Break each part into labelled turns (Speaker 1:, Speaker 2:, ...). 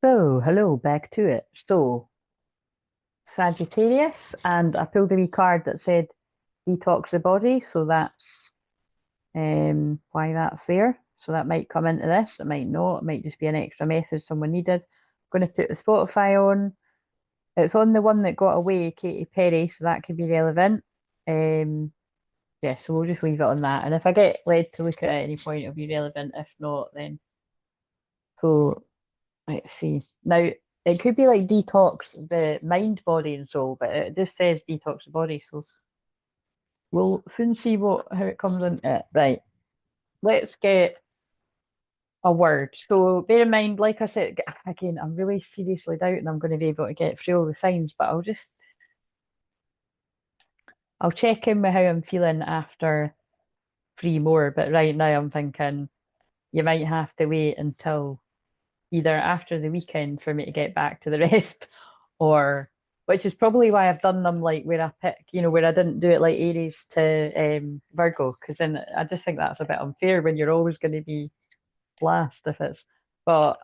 Speaker 1: So, hello, back to it. So, Sagittarius, and I pulled a wee card that said detox the body, so that's why that's there. So that might come into this, it might not, it might just be an extra message someone needed. I'm going to put the Spotify on. It's on the one that got away, Katy Perry, so that could be relevant. Um, yeah, so we'll just leave it on that. And if I get led to look at it at any point, it'll be relevant. If not, then so let's see. Now, it could be like detox the mind, body, and soul, but it just says detox the body. So we'll soon see what how it comes into it. Right. Let's get a word. So bear in mind, like I said, again, I'm really seriously doubting I'm going to be able to get through all the signs, but I'll check in with how I'm feeling after three more. But right now I'm thinking you might have to wait until either after the weekend for me to get back to the rest, or which is probably why I've done them like where I pick, where I didn't do it like Aries to Virgo, because then I just think that's a bit unfair when you're always going to be last if it's. But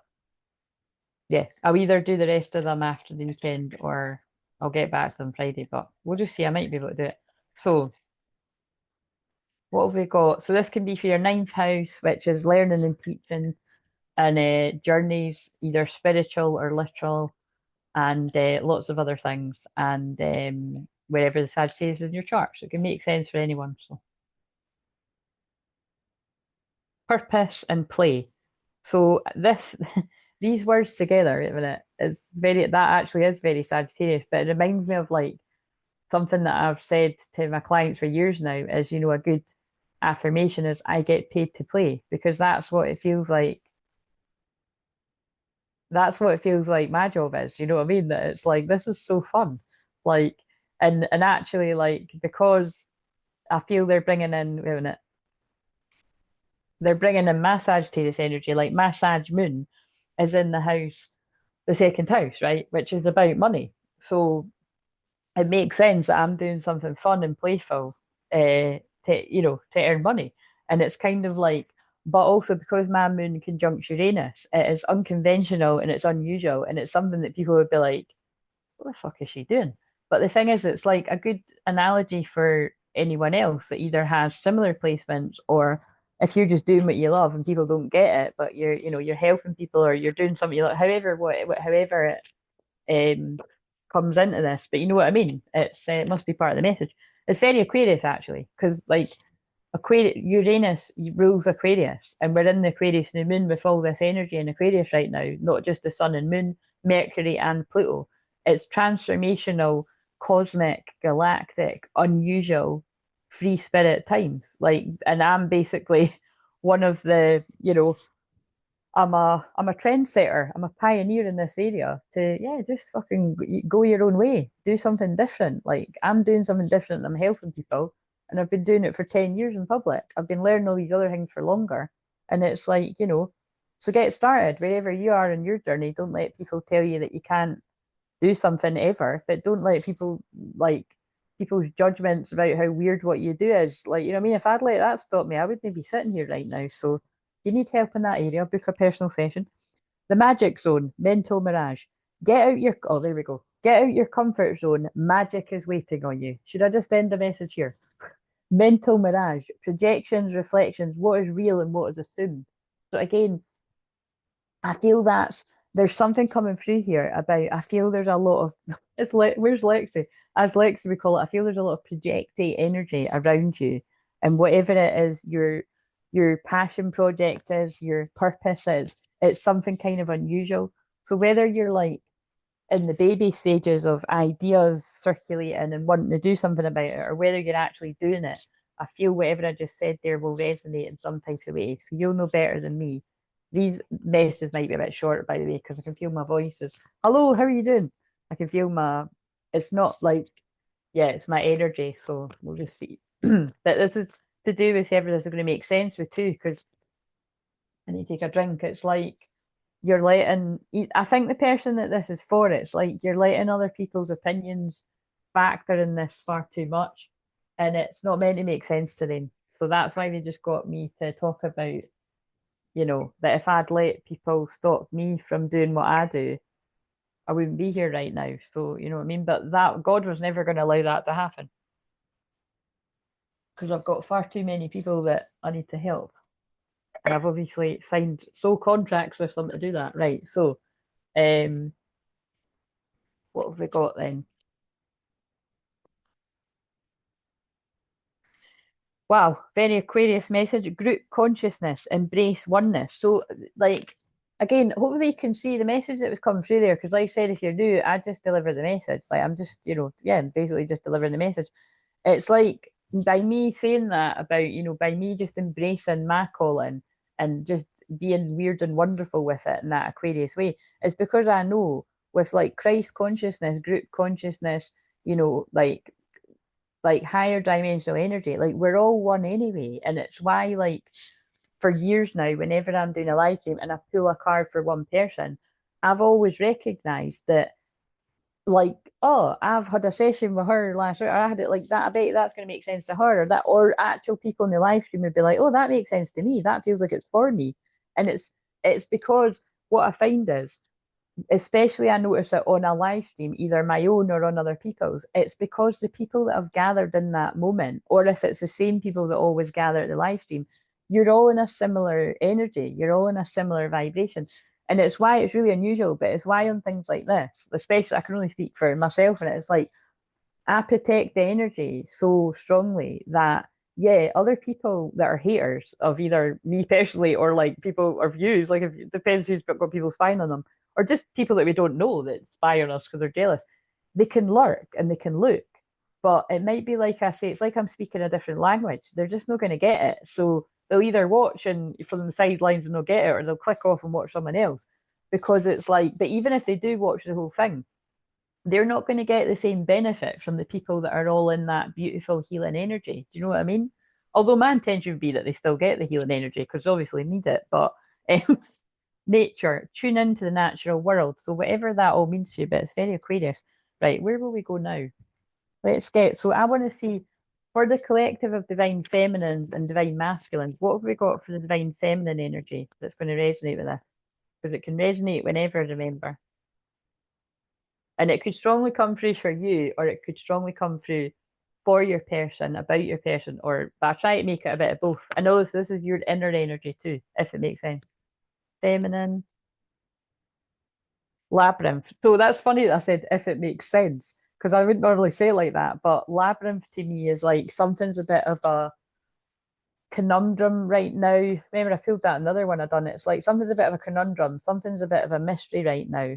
Speaker 1: yeah, I'll either do the rest of them after the weekend or I'll get back to them Friday, but we'll just see. I might be able to do it. So, what have we got? So, this can be for your ninth house, which is learning and teaching and journeys, either spiritual or literal, and lots of other things, and wherever the Sagittarius is in your chart. So it can make sense for anyone. So purpose and play. So this these words together, wait a minute, it's very that actually is very Sagittarius, but it reminds me of like something that I've said to my clients for years now is, a good affirmation is I get paid to play, because that's what it feels like my job is. You know what I mean? That it's like this is so fun. Like and actually like because I feel wait a minute, they're bringing in my Sagittarius energy, like my Sag moon is in the house, the second house, right? Which is about money. So it makes sense that I'm doing something fun and playful to earn money. And it's kind of like, but also because my moon conjunct Uranus, it is unconventional and it's unusual and it's something that people would be like, what the fuck is she doing? But the thing is, it's like a good analogy for anyone else that either has similar placements, or if you're just doing what you love and people don't get it, but you're helping people or you're doing something you like, however it comes into this. But you know what I mean? It must be part of the message. It's very Aquarius actually, because like Aquarius, Uranus rules Aquarius, and we're in the Aquarius new moon with all this energy in Aquarius right now, not just the sun and moon, Mercury and Pluto. It's transformational, cosmic, galactic, unusual, free spirit times. Like, and I'm basically one of the, I'm a trendsetter. I'm a pioneer in this area to just fucking go your own way. Do something different. Like I'm doing something different. I'm helping people, and I've been doing it for 10 years in public. I've been learning all these other things for longer. And it's like, so get started wherever you are in your journey. Don't let people tell you that you can't do something ever, but don't let people like people's judgments about how weird what you do is. Like, you know what I mean? If I'd let that stop me, I wouldn't be sitting here right now. So you need help in that area, book a personal session. The magic zone, mental mirage. There we go. Get out your comfort zone. Magic is waiting on you. Should I just end the message here? Mental mirage, projections, reflections, what is real and what is assumed. So again, I feel there's something coming through here about. I feel there's a lot of where's Lexi? As Lexi we call it, I feel there's a lot of projecty energy around you, and whatever it is your passion project is, your purpose is, it's something kind of unusual. So whether you're like in the baby stages of ideas circulating and wanting to do something about it, or whether you're actually doing it, I feel whatever I just said there will resonate in some type of way. So you'll know better than me. These messages might be a bit short, by the way, because I can feel my voice is, hello, how are you doing? I can feel it's not like, yeah, it's my energy. So we'll just see. But this is to do with whether this is going to make sense with too, because I need to take a drink. It's like, I think the person that this is for, it's like you're letting other people's opinions factor in this far too much, and it's not meant to make sense to them. So that's why they just got me to talk about you know, that if I'd let people stop me from doing what I do, I wouldn't be here right now. So, you know what I mean? But that God was never going to allow that to happen because I've got far too many people that I need to help. And I've obviously signed soul contracts with them to do that. Right. So, um, what have we got then? Wow, very Aquarius message. Group consciousness, embrace oneness. So, like, again, hopefully you can see the message that was coming through there. Because, like I said, if you're new, I just deliver the message. Like, I'm just, you know, yeah, basically just delivering the message. It's like by me saying that about, you know, by me just embracing my calling and just being weird and wonderful with it in that Aquarius way, it's because I know with like Christ consciousness, group consciousness, you know, like higher dimensional energy. Like we're all one anyway. And it's why like for years now, whenever I'm doing a live stream and I pull a card for one person, I've always recognized that like, oh, I've had a session with her last week, or I had it like that. I bet that's going to make sense to her, or that, or actual people in the live stream would be like, oh, that makes sense to me. That feels like it's for me, and it's because what I find is especially I notice it on a live stream, either my own or on other people's, it's because the people that have gathered in that moment, or if it's the same people that always gather at the live stream, you're all in a similar energy, you're all in a similar vibration. And it's why it's really unusual, but it's why on things like this, especially I can only speak for myself, and it's like I protect the energy so strongly that yeah, other people that are haters of either me personally or like people or views, like if it depends who's got people spying on them, or just people that we don't know that spy on us because they're jealous, they can lurk and they can look. But it might be like I say, it's like I'm speaking a different language. They're just not going to get it. So they'll either watch and from the sidelines and they'll get it, or they'll click off and watch someone else. Because it's like, but even if they do watch the whole thing, they're not going to get the same benefit from the people that are all in that beautiful healing energy. Do you know what I mean? Although my intention would be that they still get the healing energy because obviously need it, but um, nature, tune into the natural world. So whatever that all means to you, but it's very Aquarius. Right, where will we go now? Let's get, so I want to see for the collective of divine feminines and divine masculines, what have we got for the divine feminine energy that's going to resonate with this? Because it can resonate whenever, remember. And it could strongly come through for you, or it could strongly come through for your person, about your person, or but I try to make it a bit of both. I know this is your inner energy too, if it makes sense. Feminine, labyrinth. So that's funny that I said if it makes sense, because I wouldn't normally say it like that, but labyrinth to me is like something's a bit of a conundrum right now. Remember, I pulled that another one I done. It's like something's a bit of a conundrum, something's a bit of a mystery right now.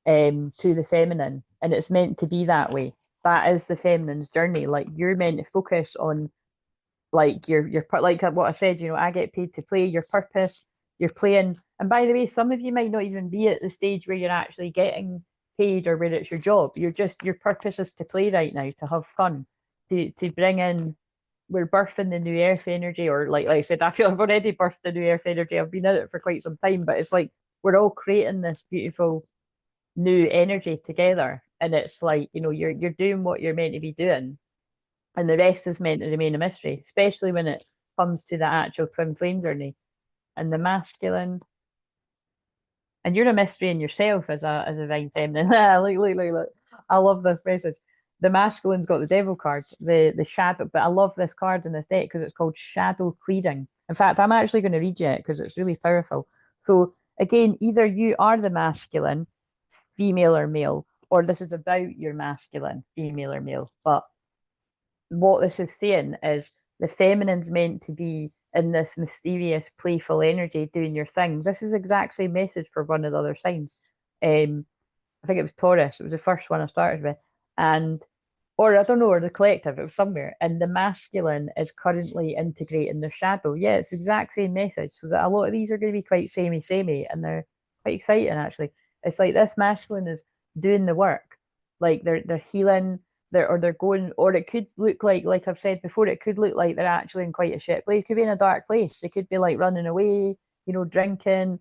Speaker 1: To the feminine, and it's meant to be that way. That is the feminine's journey. Like you're meant to focus on like your like what I said. You know, I get paid to play. Your purpose. You're playing. And by the way, some of you might not even be at the stage where you're actually getting paid or where it's your job. You're just your purpose is to play right now, to have fun, to bring in. We're birthing the new earth energy, or like I said, I feel I've already birthed the new earth energy. I've been in it for quite some time, but it's like we're all creating this beautiful new energy together, and it's like, you know, you're doing what you're meant to be doing, and the rest is meant to remain a mystery, especially when it comes to the actual twin flame journey and the masculine. And you're a mystery in yourself as a divine feminine. Look. I love this message. The masculine's got the devil card, the shadow, but I love this card in this deck because it's called shadow clearing. In fact, I'm actually going to read you it because it's really powerful. So again, either you are the masculine, female or male, or this is about your masculine, female or male. But what this is saying is the feminine's meant to be in this mysterious, playful energy doing your thing. This is the exact same message for one of the other signs. I think it was Taurus. It was the first one I started with. And or I don't know, or the collective, it was somewhere. And the masculine is currently integrating their shadow. Yeah, it's the exact same message. So that a lot of these are going to be quite samey, and they're quite exciting actually. It's like this masculine is doing the work. Like they're healing, they're going, or it could look like I've said before, it could look like they're actually in quite a shit place. It could be in a dark place. It could be like running away, you know, drinking,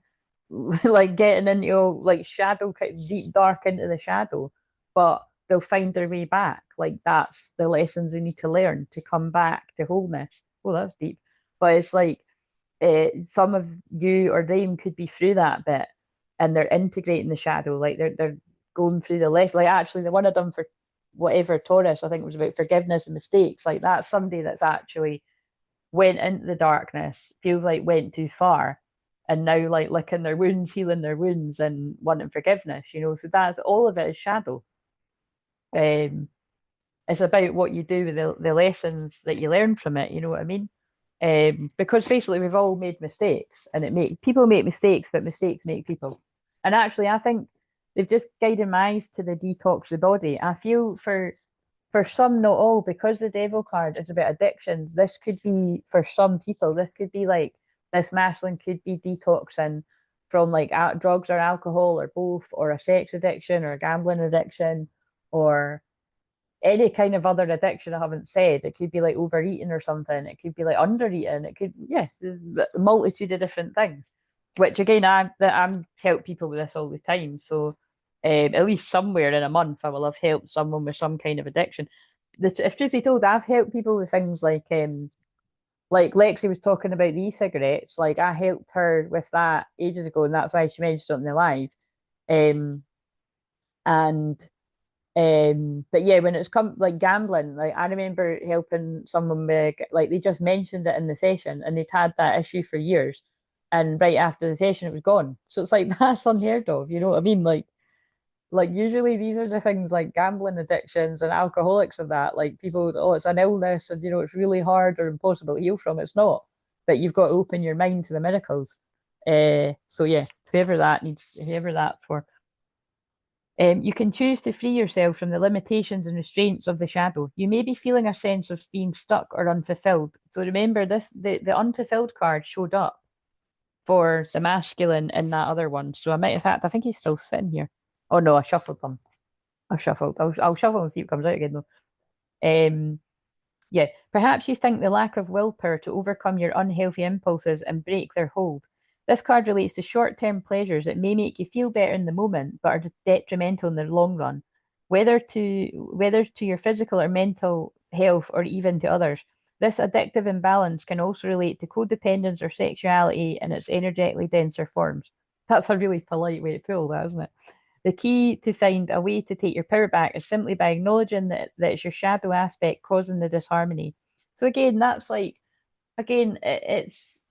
Speaker 1: like getting into like shadow, deep dark into the shadow. But they'll find their way back. Like that's the lessons they need to learn to come back to wholeness. Oh, that's deep. But it's like some of you or them could be through that bit and they're integrating the shadow, like they're going through the list. Like actually, the one I done for whatever Taurus, I think it was about forgiveness and mistakes. Like that's somebody that's actually went into the darkness, feels like went too far, and now like licking their wounds, healing their wounds, and wanting forgiveness. So that's all of it is shadow. Um, it's about what you do with the lessons that you learn from it. You know what I mean? Because basically we've all made mistakes, and it make people make mistakes, but mistakes make people. And actually, I think they've just guided my eyes to the detox the body. I feel for some, not all, because the devil card is about addictions. This could be for some people. This could be like this masculine could be detoxing from like drugs or alcohol or both, or a sex addiction or a gambling addiction, or any kind of other addiction I haven't said. It could be like overeating or something. It could be like undereating. It could, yes, there's a multitude of different things. Which again, I'm help people with this all the time. So at least somewhere in a month, I will have helped someone with some kind of addiction. If truth be told, I've helped people with things like Lexi was talking about the e-cigarettes. Like I helped her with that ages ago, and that's why she mentioned it on the live. Um, and but yeah, when it's come like gambling, like I remember helping someone with like they just mentioned it in the session and they'd had that issue for years. And right after the session it was gone. So it's like that's unheard of, you know what I mean? Like usually these are the things like gambling addictions and alcoholics and that, like people, oh, it's an illness and it's really hard or impossible to heal from. It's not. But you've got to open your mind to the miracles. So yeah, whoever that for. You can choose to free yourself from the limitations and restraints of the shadow. You may be feeling a sense of being stuck or unfulfilled. So remember this, the unfulfilled card showed up for the masculine in that other one. So I might have had, I think he's still sitting here. Oh no, I shuffled them. I shuffled. I'll shuffle and see what comes out again though. Um, yeah, perhaps you think the lack of willpower to overcome your unhealthy impulses and break their hold. This card relates to short-term pleasures that may make you feel better in the moment, but are detrimental in the long run, whether to your physical or mental health or even to others. This addictive imbalance can also relate to codependence or sexuality in its energetically denser forms. That's a really polite way to pull that, isn't it? The key to find a way to take your power back is simply by acknowledging that it's your shadow aspect causing the disharmony. So again, that's like again, it's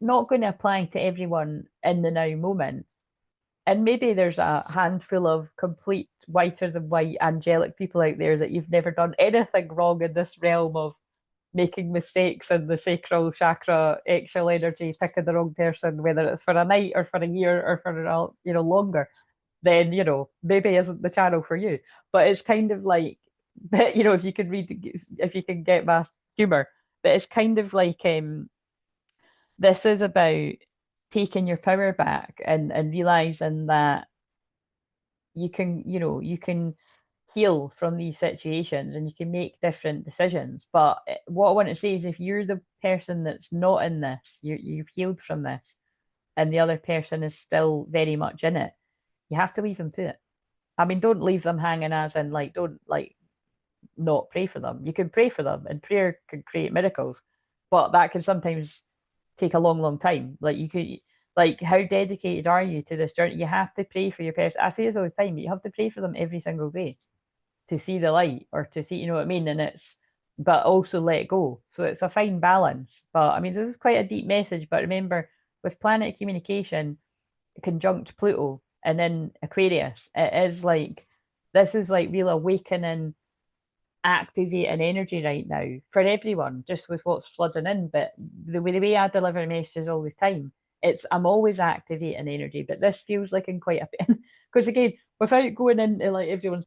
Speaker 1: not going to apply to everyone in the now moment. And maybe there's a handful of complete whiter than white angelic people out there that you've never done anything wrong in this realm of making mistakes in the sacral chakra, exhale energy, picking the wrong person, whether it's for a night or for a year or for longer, then maybe isn't the channel for you. But it's kind of like, but if you can if you can get my humor, but it's kind of like this is about taking your power back and realizing that you can heal from these situations and you can make different decisions. But what I want to say is if you're the person that's not in this, you've healed from this, and the other person is still very much in it, you have to leave them to it. I mean, don't leave them hanging as in like don't like not pray for them. You can pray for them and prayer can create miracles, but that can sometimes take a long, long time. Like you could like how dedicated are you to this journey? You have to pray for your person. I say this all the time, but you have to pray for them every single day to see the light or to see, you know what I mean? And it's but also let go. So it's a fine balance. But I mean, it was quite a deep message. But remember, with planet communication, conjunct Pluto and then Aquarius, it is like this is like real awakening, activating energy right now for everyone, just with what's flooding in. But the way I deliver messages all the time, it's I'm always activating energy, but this feels like in quite a bit because again, without going into like everyone's.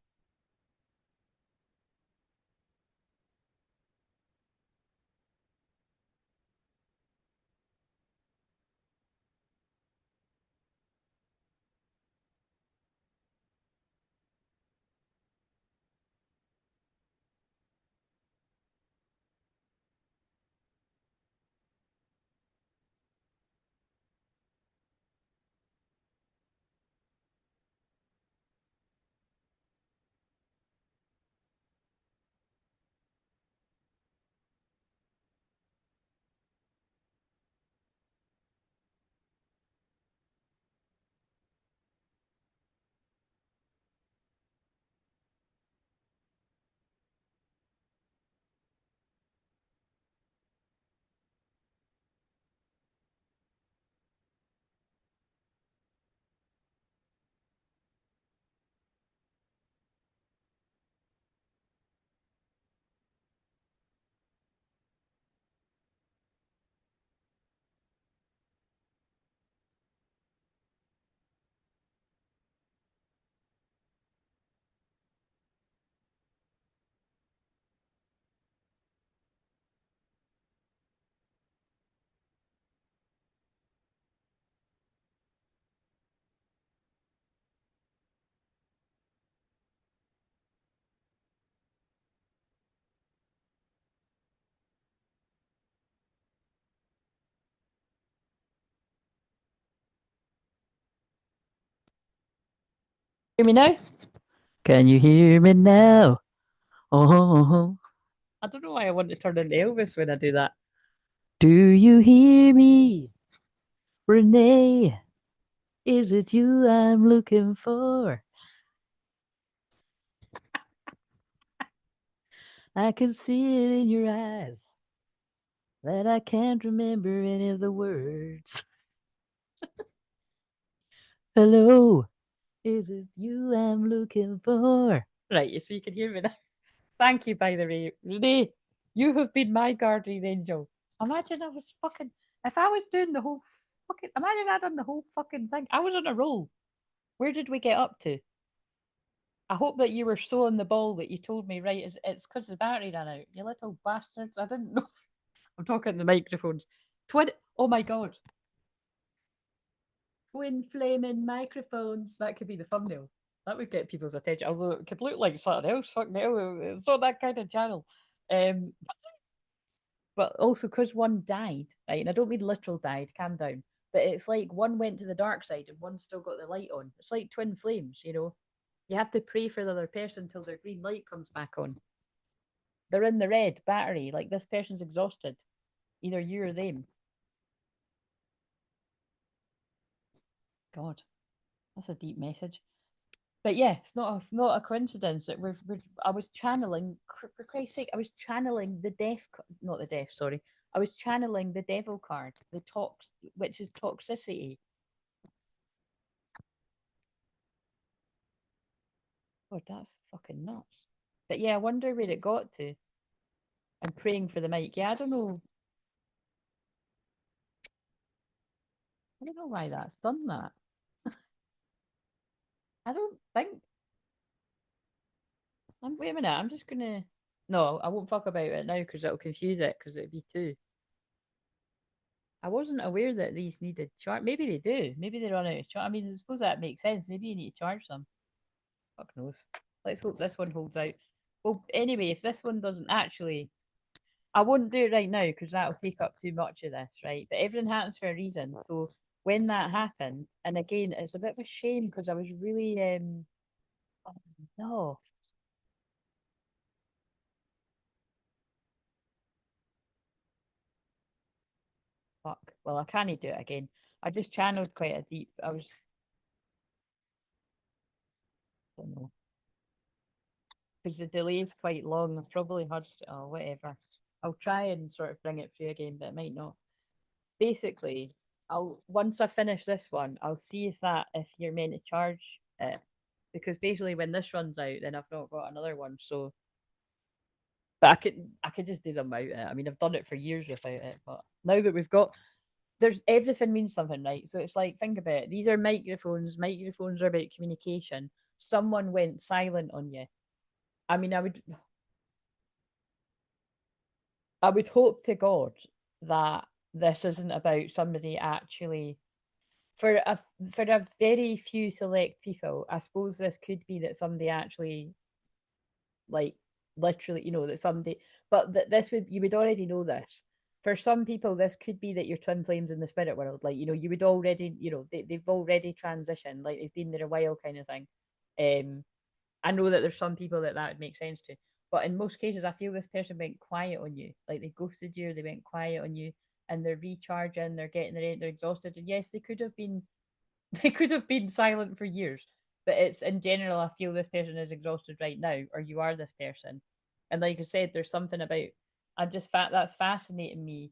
Speaker 1: Hear me now? Can you hear me now? Oh, I don't know why I want to turn into Elvis when I do that. Do you hear me, Renee? Is it you I'm looking for? I can see it in your eyes that I can't remember any of the words. Hello, is it you I'm looking for? Right, so you can hear me now. Thank you, by the way. Renee, you have been my guardian angel. Imagine I was fucking, if I was doing the whole fucking, imagine I'd done the whole fucking thing. I was on a roll. Where did we get up to? I hope that you were so on the ball that you told me, right, it's because the battery ran out. You little bastards. I didn't know. I'm talking to the microphones. Oh my God. Twin flaming microphones. That could be the thumbnail. That would get people's attention. Although it could look like something else. Fuck no. It's not that kind of channel. Um, but also because one died, right? And I don't mean literal died, calm down. But it's like one went to the dark side and one still got the light on. It's like twin flames, you know. You have to pray for the other person until their green light comes back on. They're in the red battery, like this person's exhausted. Either you or them. God, that's a deep message. But yeah, it's not a coincidence that I was channeling, for Christ's sake, I was channeling the death, not the death, sorry. I was channeling the devil card, which is toxicity. God, that's fucking nuts. But yeah, I wonder where it got to. I'm praying for the mic. Yeah, I don't know. I don't know why that's done that. I don't think. Wait a minute. I'm just gonna. No, I won't fuck about it now because it'll confuse it because it'd be two. I wasn't aware that these needed charge. Maybe they do. Maybe they run out of charge. I mean, I suppose that makes sense. Maybe you need to charge them. Fuck knows. Let's hope this one holds out. Well, anyway, if this one doesn't actually, I wouldn't do it right now because that'll take up too much of this, right? But everything happens for a reason. So when that happened, and again, it's a bit of a shame because I was really, oh, no, fuck. Well, I can't do it again. I just channeled quite a deep. I don't know, because the delay is quite long. I've probably heard, oh, whatever. I'll try and sort of bring it through again, but it might not. Basically, I'll once I finish this one, I'll see if you're meant to charge it. Because basically when this runs out, then I've not got another one. So but I could just do them without it. I mean I've done it for years without it, but now that we've got there's everything means something, right? So it's like think about it. These are microphones. Microphones are about communication. Someone went silent on you. I mean I would hope to God that this isn't about somebody actually for a for a very few select people, I suppose this could be that somebody actually like literally, that somebody, but that this would you would already know this. For some people, this could be that your twin flames in the spirit world, like you would already, they've already transitioned, like they've been there a while, kind of thing. Um, I know that there's some people that would make sense to, but in most cases, I feel this person went quiet on you, like they ghosted you, or they went quiet on you, and they're recharging, they're getting they're exhausted, and yes, they could have been they could have been silent for years, but it's in general, I feel this person is exhausted right now, or you are this person. And like I said, there's something about I just that's fascinating me.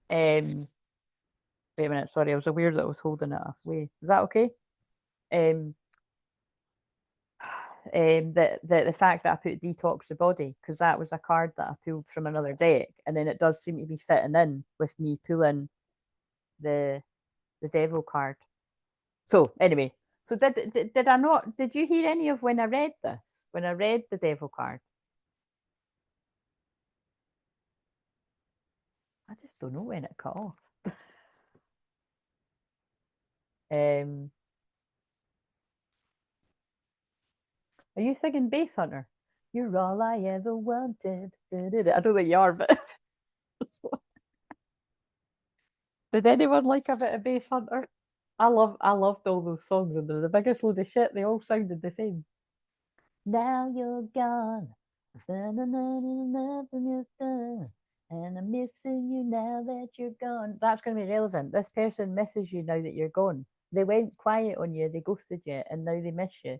Speaker 1: Wait a minute, sorry, I was aware that I was holding it away. Is that okay? Um, the fact that I put detox the body because that was a card that I pulled from another deck, and then it does seem to be fitting in with me pulling the the devil card. So anyway, so did I not? Did you hear any of when I read this? When I read the devil card, I just don't know when it cut off. Um, are you singing Bass Hunter? You're all I ever wanted. I don't think you are, but did anyone like a bit of Bass Hunter? I loved all those songs, and they're the biggest load of shit. They all sounded the same. Now you're gone. Enough from your stuff. And I'm missing you now that you're gone. That's going to be relevant. This person misses you now that you're gone. They went quiet on you, they ghosted you, and now they miss you.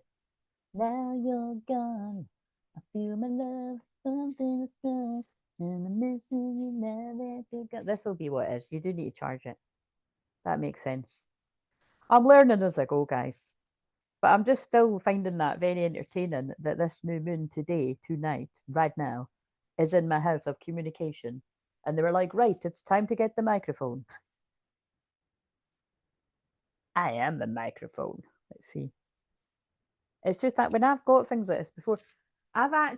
Speaker 1: Now you're gone. I feel my love, something is strong. And I'm missing you now that you're gone. This will be what it is. You do need to charge it. That makes sense. I'm learning as I go, guys. But I'm just still finding that very entertaining that this new moon today, tonight, right now, is in my house of communication. And they were like, right, it's time to get the microphone. I am the microphone. Let's see. It's just that when I've got things like this before, I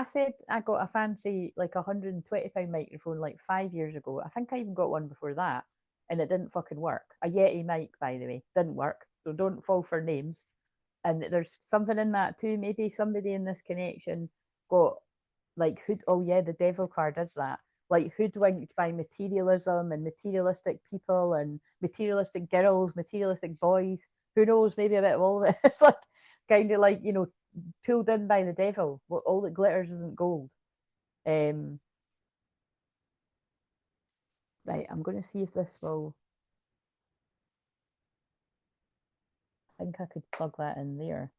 Speaker 1: said I got a fancy, like £120 microphone like 5 years ago. I think I even got one before that, and it didn't fucking work. A Yeti mic, by the way, didn't work. So don't fall for names. And there's something in that too. Maybe somebody in this connection got like oh yeah, the devil card is that, like hoodwinked by materialism and materialistic people and materialistic girls, materialistic boys. Who knows? Maybe a bit of all of it. It's like kind of like, pulled in by the devil. All that glitters isn't gold. Um, right, I'm going to see if this will. I think I could plug that in there.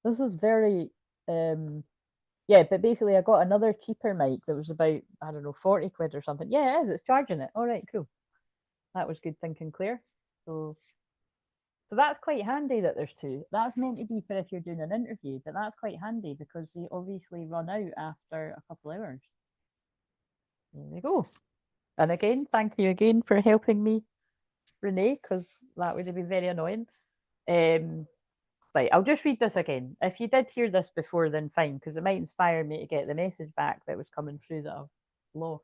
Speaker 1: This is very yeah, but basically I got another cheaper mic that was about, I don't know, 40 quid or something. Yeah, it is, it's charging it. All right, cool. That was good thinking, Claire. So that's quite handy that there's two. That's meant to be for if you're doing an interview, but that's quite handy because they obviously run out after a couple hours. There we go. And again, thank you again for helping me, Renee, because that would have been very annoying. Right, I'll just read this again. If you did hear this before, then fine, because it might inspire me to get the message back that was coming through that I've lost.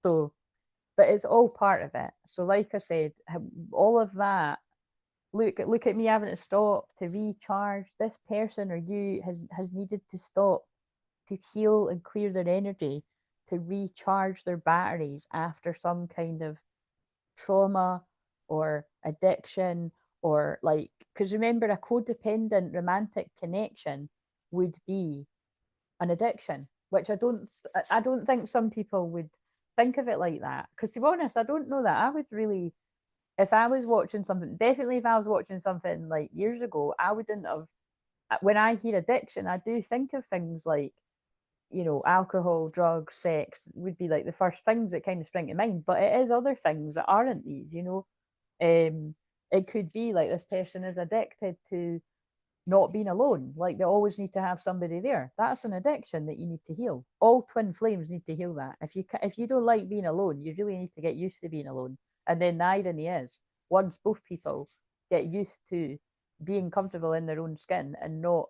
Speaker 1: So, but it's all part of it. So, like I said, all of that. Look at me having to stop to recharge. This person or you has needed to stop to heal and clear their energy, to recharge their batteries after some kind of trauma or addiction, or like, because remember, a codependent romantic connection would be an addiction, which I don't think some people would think of it like that, because to be honest, I don't know that I would really, if I was watching something, definitely if I was watching something like years ago, I wouldn't have. When I hear addiction, I do think of things like, alcohol, drugs, sex would be like the first things that kind of spring to mind. But it is other things that aren't these. It could be like this person is addicted to not being alone. Like they always need to have somebody there. That's an addiction that you need to heal. All twin flames need to heal that. If you don't like being alone, you really need to get used to being alone. And then the irony is, once both people get used to being comfortable in their own skin and not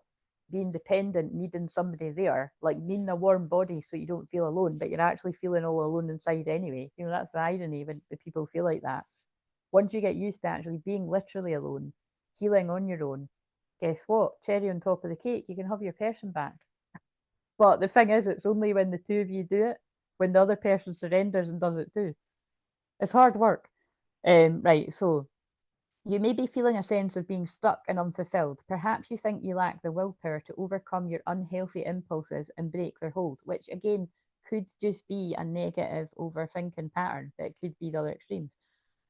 Speaker 1: being dependent, needing somebody there, like needing a warm body so you don't feel alone, but you're actually feeling all alone inside anyway. That's the irony when people feel like that. Once you get used to actually being literally alone, healing on your own, guess what? Cherry on top of the cake, you can have your person back. But the thing is, it's only when the two of you do it, when the other person surrenders and does it too. It's hard work. Right, so you may be feeling a sense of being stuck and unfulfilled. Perhaps you think you lack the willpower to overcome your unhealthy impulses and break their hold, which again could just be a negative overthinking pattern, but it could be the other extremes.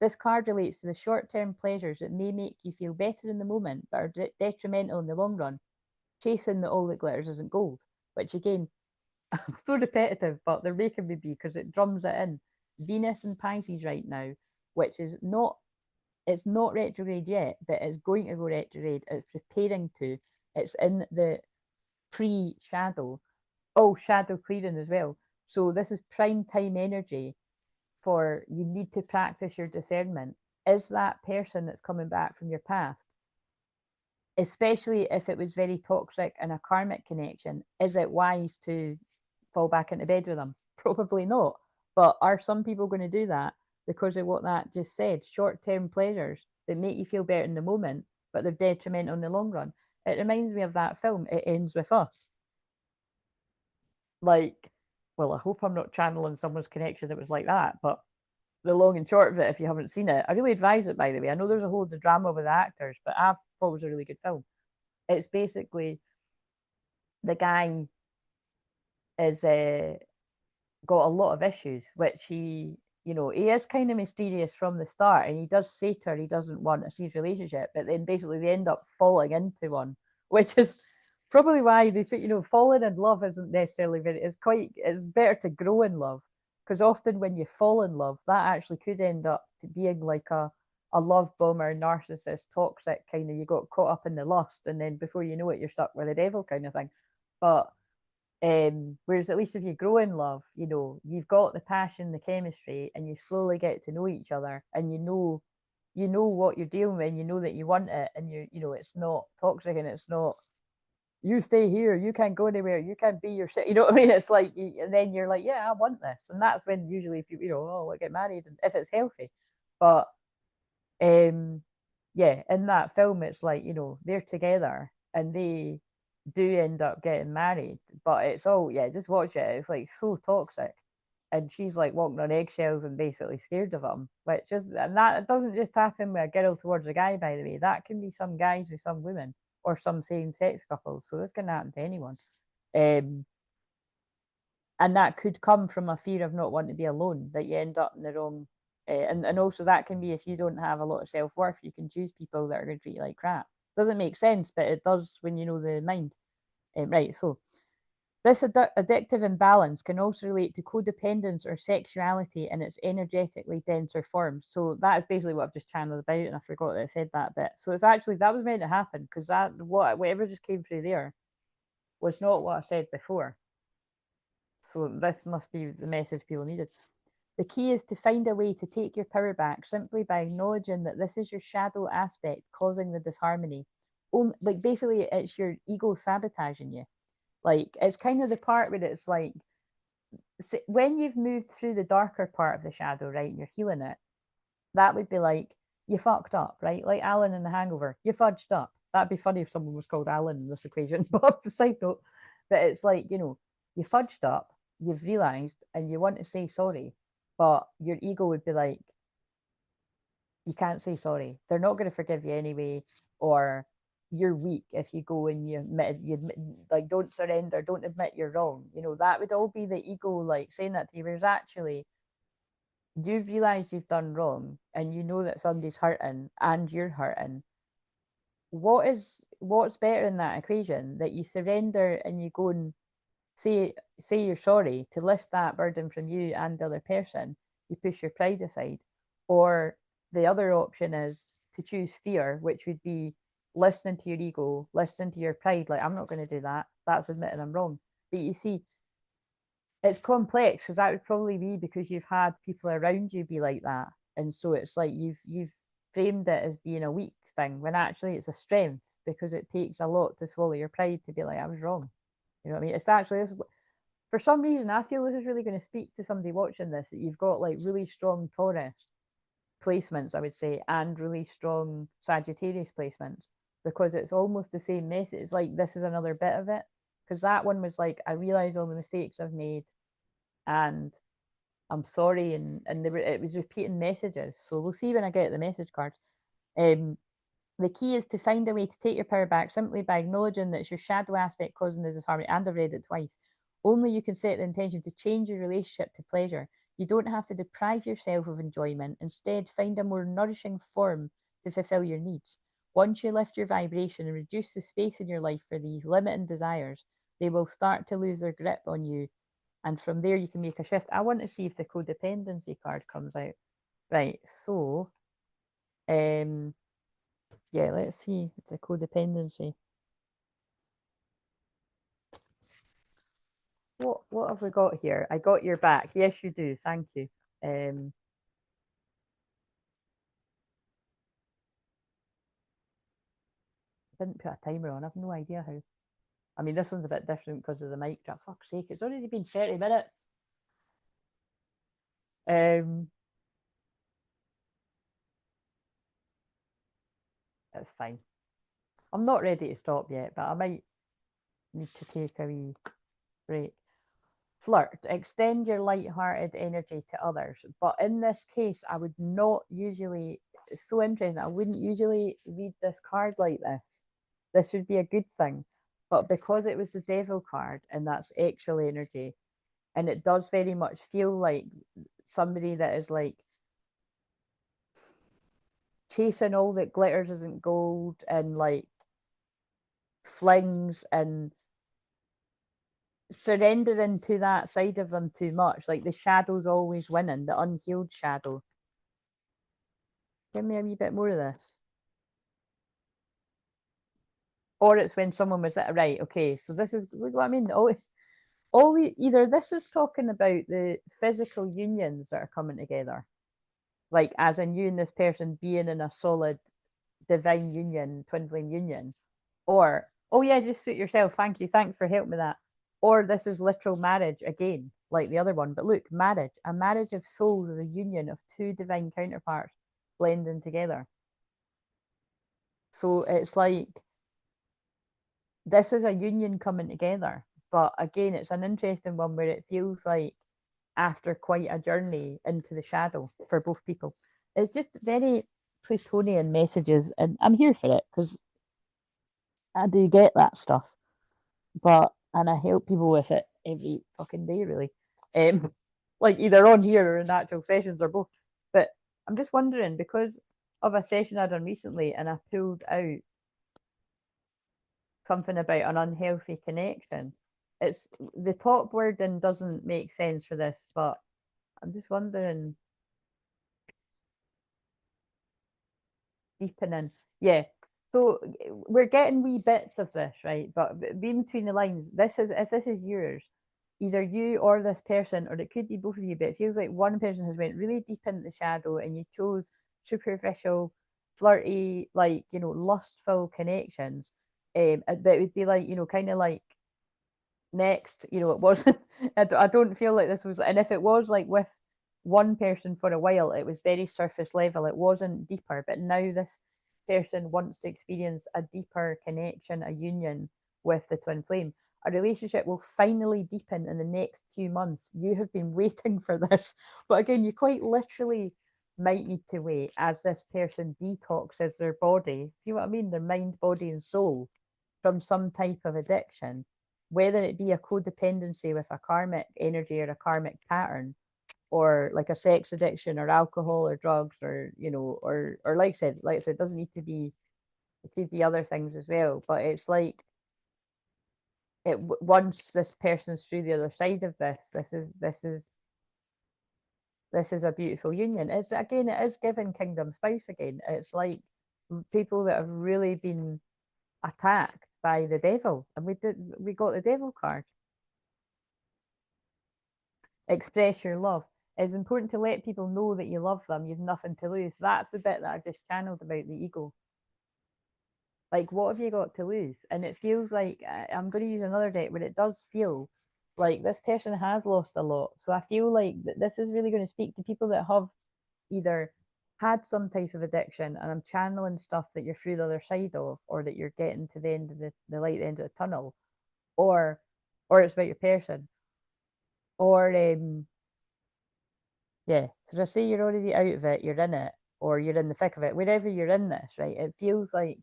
Speaker 1: This card relates to the short term pleasures that may make you feel better in the moment, but are detrimental in the long run. Chasing the all that glitters isn't gold, which again, I'm so repetitive, but they're making me be because it drums it in. Venus and Pisces right now, which is not, it's not retrograde yet, but it's going to go retrograde. It's preparing to. It's in the pre-shadow. Oh, shadow clearing as well. So this is prime time energy for you need to practice your discernment. Is that person that's coming back from your past, especially if it was very toxic and a karmic connection, is it wise to fall back into bed with them? Probably not. But are some people going to do that because of what that just said? Short term pleasures that make you feel better in the moment, but they're detrimental in the long run. It reminds me of that film, It Ends With Us. Like, well, I hope I'm not channeling someone's connection that was like that, but the long and short of it, if you haven't seen it, I really advise it, by the way. I know there's a whole of drama with the actors, but I thought it was a really good film. It's basically the guy is got a lot of issues, which he, he is kind of mysterious from the start, and he does say to her he doesn't want a serious relationship, but then basically they end up falling into one, which is probably why they say, falling in love isn't necessarily very, it's better to grow in love, because often when you fall in love, that actually could end up to being like a love bomber, narcissist, toxic kind of, you got caught up in the lust, and then before you know it, you're stuck with the devil kind of thing. But whereas at least if you grow in love, you've got the passion, the chemistry, and you slowly get to know each other, and you know what you're dealing with, and you know that you want it, and it's not toxic, and it's not, you stay here, you can't go anywhere, you can't be yourself. You know what I mean? It's like, and then you're like, yeah, I want this, and that's when usually people, oh, we'll get married, and if it's healthy. But yeah, in that film, it's like, they're together and they do end up getting married, but it's all, yeah, just watch it. It's like so toxic. And she's like walking on eggshells and basically scared of him, which is, and that it doesn't just happen with a girl towards a guy, by the way. That can be some guys with some women or some same sex couples. So this can happen to anyone. Um, and that could come from a fear of not wanting to be alone, that you end up in the wrong, and also that can be if you don't have a lot of self-worth, you can choose people that are going to treat you like crap. Doesn't make sense, but it does when you know the mind. Right, so this addictive imbalance can also relate to codependence or sexuality in its energetically denser forms. So that is basically what I've just channeled about, and I forgot that I said that bit. So it's actually, that was meant to happen, because whatever just came through there was not what I said before. So this must be the message people needed. The key is to find a way to take your power back simply by acknowledging that this is your shadow aspect causing the disharmony. Like basically, it's your ego sabotaging you. Like it's kind of the part where it's like, when you've moved through the darker part of the shadow, right, and you're healing it, that would be like, you fucked up, right? Like Alan in The Hangover, you fudged up. That'd be funny if someone was called Alan in this equation, but side note. But it's like, you fudged up, you've realized, and you want to say sorry, but your ego would be like, you can't say sorry. They're not going to forgive you anyway, or you're weak if you go and you admit, like, don't surrender, don't admit you're wrong. That would all be the ego, like, saying that to you. Whereas actually, you've realized you've done wrong, and you know that somebody's hurting, and you're hurting. What's better in that equation? That you surrender and you go and say you're sorry to lift that burden from you and the other person. You push your pride aside. Or the other option is to choose fear, which would be listening to your ego, listening to your pride, like, I'm not going to do that, that's admitting I'm wrong. But you see, it's complex, because that would probably be because you've had people around you be like that, and so it's like you've framed it as being a weak thing, when actually it's a strength, because it takes a lot to swallow your pride to be like, I was wrong. You know what I mean? It's actually, for some reason, I feel this is really going to speak to somebody watching this, that you've got like really strong Taurus placements, I would say, and really strong Sagittarius placements, because it's almost the same message. It's like, this is another bit of it, because that one was like, I realize all the mistakes I've made, and I'm sorry, and it was repeating messages. So we'll see when I get the message cards. The key is to find a way to take your power back simply by acknowledging that it's your shadow aspect causing the disharmony. And I've read it twice. Only you can set the intention to change your relationship to pleasure. You don't have to deprive yourself of enjoyment. Instead, find a more nourishing form to fulfill your needs. Once you lift your vibration and reduce the space in your life for these limiting desires, they will start to lose their grip on you. And from there, you can make a shift. I want to see if the codependency card comes out. Right, so yeah, let's see the codependency. What have we got here? I got your back. Yes, you do. Thank you. Didn't put a timer on. I've no idea how. I mean, this one's a bit different because of the mic drop. Fuck's sake, it's already been 30 minutes. It's fine. I'm not ready to stop yet, but I might need to take a wee break. flirt, extend your light-hearted energy to others. But in this case, I would not usually, it's so interesting, I wouldn't usually read this card like this. This would be a good thing. But because it was the devil card and that's actual energy, and it does very much feel like somebody that is like chasing all that glitters isn't gold and like flings and surrendering to that side of them too much. Like the shadow's always winning, the unhealed shadow. Give me a wee bit more of this. Or it's when someone was right, okay, so this is, look what I mean. Either this is talking about the physical unions that are coming together, like as in you and this person being in a solid divine union, twin flame union, or oh yeah, just suit yourself. Thank you, thanks for helping with that. Or this is literal marriage again, like the other one. But look, marriage, a marriage of souls is a union of two divine counterparts blending together. So it's like this is a union coming together. But again, it's an interesting one where it feels like after quite a journey into the shadow for both people. It's just very Plutonian messages, and I'm here for it because I do get that stuff. And I help people with it every fucking day, really. Like either on here or in actual sessions or both. But I'm just wondering because of a session I done recently, and I pulled out something about an unhealthy connection. It's the top wording doesn't make sense for this, but I'm just wondering, deepening. Yeah. So we're getting wee bits of this, right? But being between the lines, this is if this is yours, either you or this person, or it could be both of you, but it feels like one person has went really deep into the shadow and you chose superficial, flirty, like, lustful connections. But it would be like, kind of like next, it wasn't, I don't feel like this was, and if it was like with one person for a while, it was very surface level, it wasn't deeper, but now this person wants to experience a deeper connection, a union with the twin flame. A relationship will finally deepen in the next 2 months. You have been waiting for this, but again, you quite literally might need to wait as this person detoxes their body, you know what I mean, their mind, body and soul from some type of addiction, whether it be a codependency with a karmic energy or a karmic pattern, or like a sex addiction or alcohol or drugs, or or like I said, it doesn't need to be, it could be other things as well. But it's like once this person's through the other side of this is a beautiful union. It's again, it is giving kingdom spice again. It's like people that have really been attacked by the devil, and we got the devil card. Express your love. It's important to let people know that you love them. You've nothing to lose. That's the bit that I just channeled about the ego. Like, what have you got to lose? And it feels like I'm going to use another deck, but it does feel like this person has lost a lot. So I feel like this is really going to speak to people that have either had some type of addiction, and I'm channeling stuff that you're through the other side of, or that you're getting to the end of the light, the end of the tunnel, or it's about your person, or yeah. So just say you're already out of it, you're in it, or you're in the thick of it, wherever you're in this, right? It feels like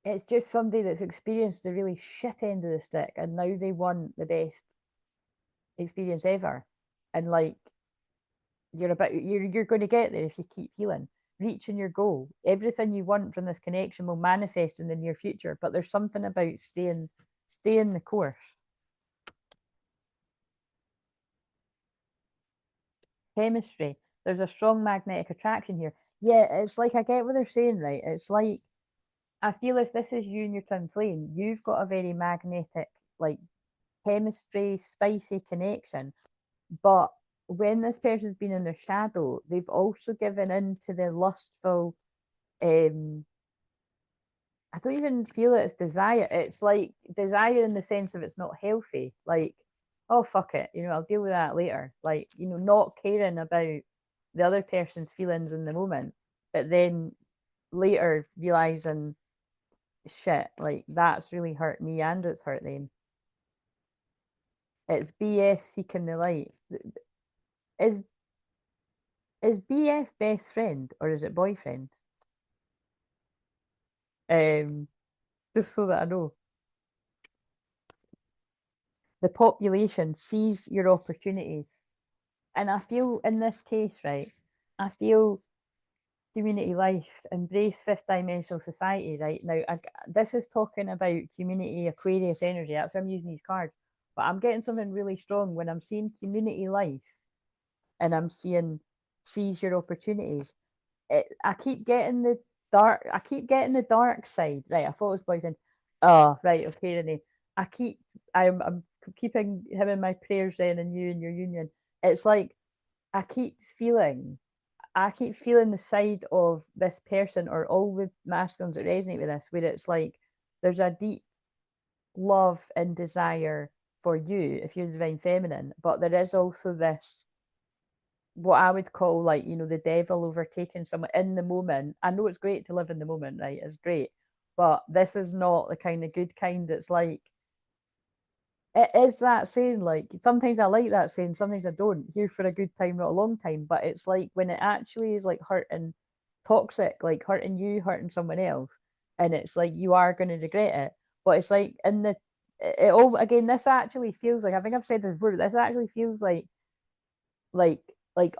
Speaker 1: it's just somebody that's experienced the really shit end of the stick and now they want the best experience ever. And like you're going to get there if you keep healing, reaching your goal. Everything you want from this connection will manifest in the near future, but there's something about staying the course. Chemistry. There's a strong magnetic attraction here. Yeah, it's like I get what they're saying, right? It's like I feel if this is you and your twin flame, you've got a very magnetic, like chemistry, spicy connection. But when this person's been in their shadow, they've also given in to the lustful, I don't even feel it as desire. It's like desire in the sense of it's not healthy. Like, oh fuck it, I'll deal with that later. Like, not caring about the other person's feelings in the moment, but then later realizing shit, like that's really hurt me and it's hurt them. It's BF seeking the light. Is is BF best friend or is it boyfriend? Um, just so that I know. The population sees your opportunities. And I feel in this case, right, I feel community life, embrace fifth dimensional society, right? Now, this is talking about community Aquarius energy. That's why I'm using these cards. But I'm getting something really strong when I'm seeing community life and I'm seeing seize your opportunities. I keep getting the dark side. Right, I thought it was boyfriend. Oh, right, okay, Renee. I keep I'm keeping him in my prayers then and you in your union. It's like I keep feeling the side of this person or all the masculines that resonate with this, where it's like there's a deep love and desire for you if you're the divine feminine, but there is also this what I would call like, the devil overtaking someone in the moment. I know it's great to live in the moment, right? It's great. But this is not the kind of good kind. It's like it is that saying, like sometimes I like that saying, sometimes I don't. Here for a good time, not a long time. But it's like when it actually is like hurting toxic, like hurting you, hurting someone else, and it's like you are gonna regret it. But it's like in the it all again, this actually feels like I think I've said this before, this actually feels like like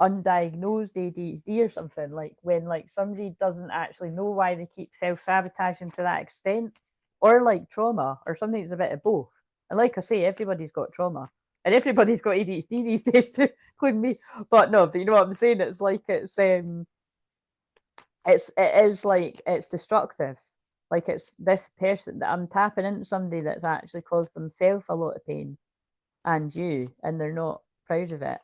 Speaker 1: undiagnosed ADHD or something, like when like somebody doesn't actually know why they keep self-sabotaging to that extent, or like trauma or something that's a bit of both. And like I say, everybody's got trauma and everybody's got ADHD these days too, including me. But no, but you know what I'm saying? It's like it is like it's destructive. Like it's this person that I'm tapping into somebody that's actually caused themselves a lot of pain and you, and they're not proud of it.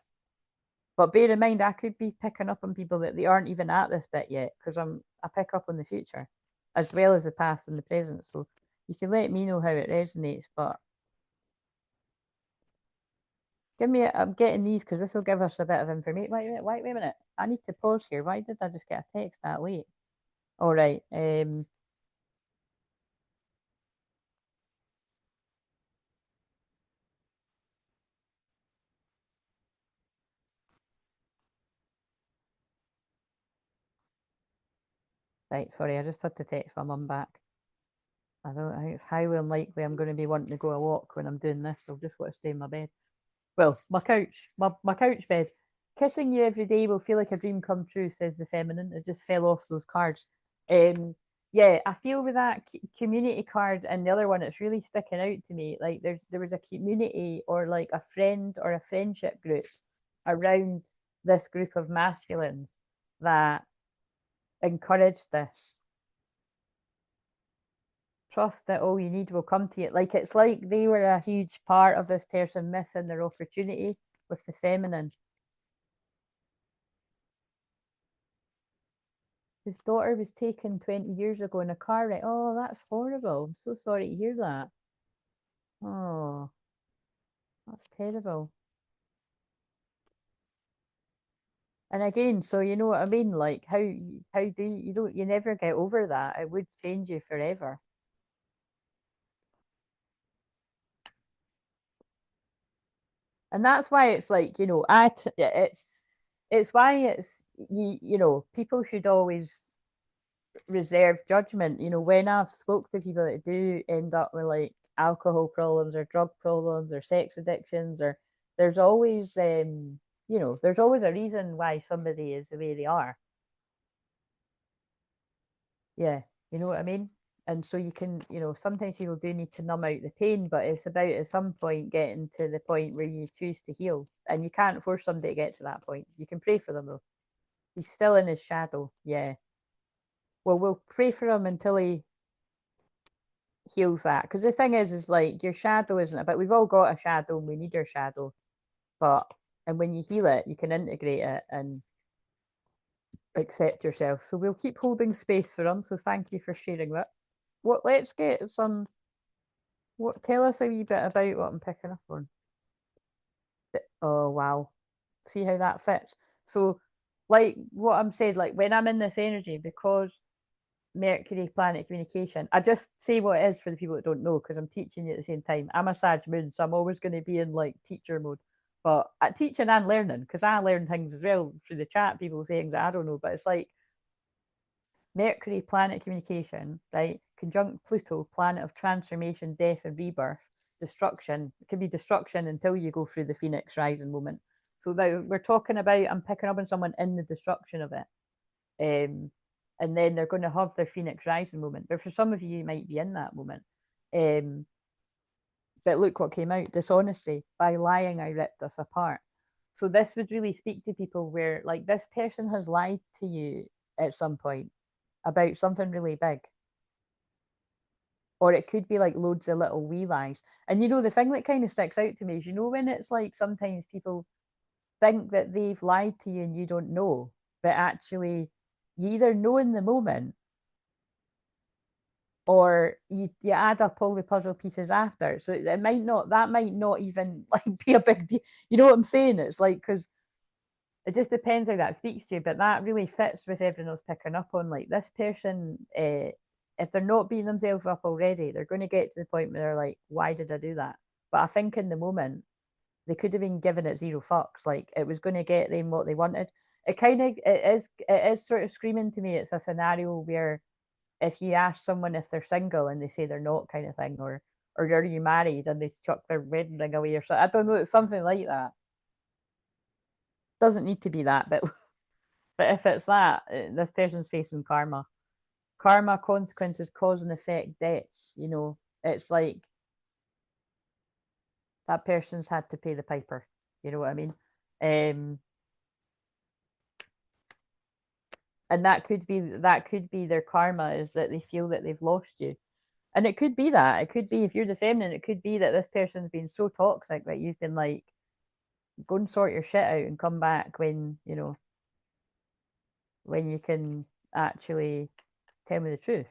Speaker 1: But bear in mind, I could be picking up on people that they aren't even at this bit yet, because I pick up on the future, as well as the past and the present. So you can let me know how it resonates. But I'm getting these because this will give us a bit of information. Wait a minute. I need to pause here. Why did I just get a text that late? All right. Right. Sorry, I just had to text my mum back. I think it's highly unlikely I'm going to be wanting to go a walk when I'm doing this. I'll just want to stay in my bed. Well, my couch bed. Kissing you every day will feel like a dream come true, says the feminine. It just fell off those cards. Yeah, I feel with that community card and the other one, it's really sticking out to me. Like there was a community or like a friend or a friendship group around this group of masculines that encouraged this. Trust that all you need will come to you. Like it's like they were a huge part of this person missing their opportunity with the feminine. His daughter was taken 20 years ago in a car wreck. Oh, that's horrible. I'm so sorry to hear that. Oh, that's terrible. And again, so you know what I mean? Like how do you don't you never get over that. It would change you forever. And that's why it's like, it's why it's people should always reserve judgment. When I've spoke to people that do end up with like alcohol problems or drug problems or sex addictions, or there's always there's always a reason why somebody is the way they are. Yeah, you know what I mean? And so you can, sometimes people do need to numb out the pain, but it's about at some point getting to the point where you choose to heal. And you can't force somebody to get to that point. You can pray for them though. He's still in his shadow. Yeah. Well, we'll pray for him until he heals that. Because the thing is like your shadow isn't it? But we've all got a shadow and we need our shadow. But and when you heal it, you can integrate it and accept yourself. So we'll keep holding space for him. So thank you for sharing that. Let's get some tell us a wee bit about what I'm picking up on. Oh wow. See how that fits. So like what I'm saying, like when I'm in this energy, because Mercury, planet communication. I just say what it is for the people that don't know, because I'm teaching you at the same time. I'm a Sag moon, so I'm always going to be in like teacher mode. But at teaching and learning, because I learn things as well through the chat, people say things that I don't know. But it's like Mercury, planet communication, right? Conjunct Pluto, planet of transformation, death, and rebirth, destruction. It can be destruction until you go through the Phoenix rising moment. So now we're talking about, I'm picking up on someone in the destruction of it. And then they're going to have their Phoenix rising moment. But for some of you, you might be in that moment. But look what came out: dishonesty. By lying, I ripped us apart. So this would really speak to people where, like, this person has lied to you at some point about something really big. Or it could be like loads of little wee lies. And the thing that kind of sticks out to me is, when it's like sometimes people think that they've lied to you and you don't know, but actually you either know in the moment, or you add up all the puzzle pieces after. So that might not even like be a big deal. You know what I'm saying? It's like, because it just depends how that speaks to you, but that really fits with everything I was picking up on. Like, this person, if they're not beating themselves up already, they're going to get to the point where they're like, why did I do that? But I think in the moment, they could have been given it zero fucks. Like, it was going to get them what they wanted. It is sort of screaming to me. It's a scenario where if you ask someone if they're single and they say they're not, kind of thing, or are you married, and they chuck their wedding ring away, or something. I don't know. It's something like that. Doesn't need to be that, but if it's that, this person's facing karma. Karma, consequences, cause and effect, debts. It's like that person's had to pay the piper. You know what I mean? And that could be their karma, is that they feel that they've lost you. And it could be that. It could be, if you're the feminine, it could be that this person's been so toxic that you've been like, go and sort your shit out and come back when you can actually tell me the truth.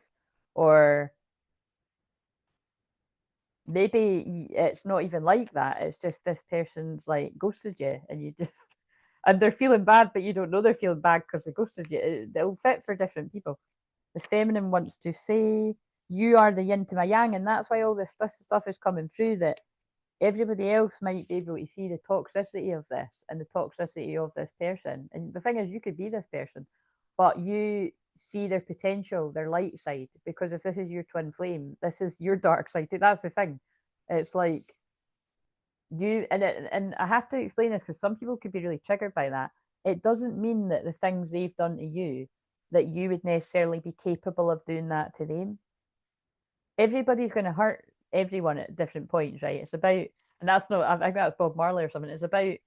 Speaker 1: Or maybe it's not even like that. It's just this person's like ghosted you, and you just and they're feeling bad, but you don't know they're feeling bad because they ghosted you. It'll fit for different people. The feminine wants to say, you are the yin to my yang, and that's why all this stuff is coming through, that everybody else might be able to see the toxicity of this and the toxicity of this person. And the thing is, you could be this person, but you see their potential, their light side, because if this is your twin flame, this is your dark side. That's the thing. It's like and I have to explain this because some people could be really triggered by that. It doesn't mean that the things they've done to you, that you would necessarily be capable of doing that to them. Everybody's going to hurt everyone at different points, right? It's about, and that's not, I think that's Bob Marley or something. It's about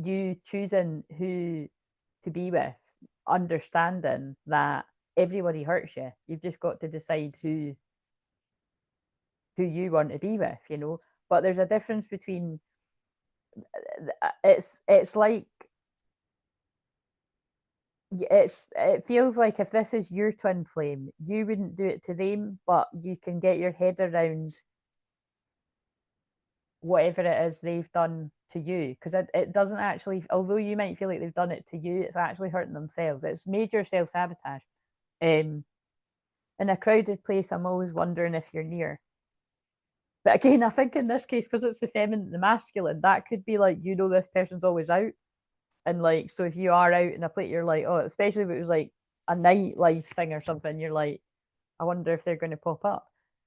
Speaker 1: you choosing who to be with, understanding that everybody hurts you. You've just got to decide who you want to be with, But there's a difference between, it's like, it feels like if this is your twin flame, you wouldn't do it to them, but you can get your head around whatever it is they've done to you, because it doesn't actually, although you might feel like they've done it to you, it's actually hurting themselves. It's major self-sabotage. In a crowded place, I'm always wondering if you're near. But again, I think in this case, because it's the feminine, the masculine, that could be like, this person's always out. And like, so if you are out in a place, you're like, oh, especially if it was like a nightlife thing or something, you're like, I wonder if they're going to pop up.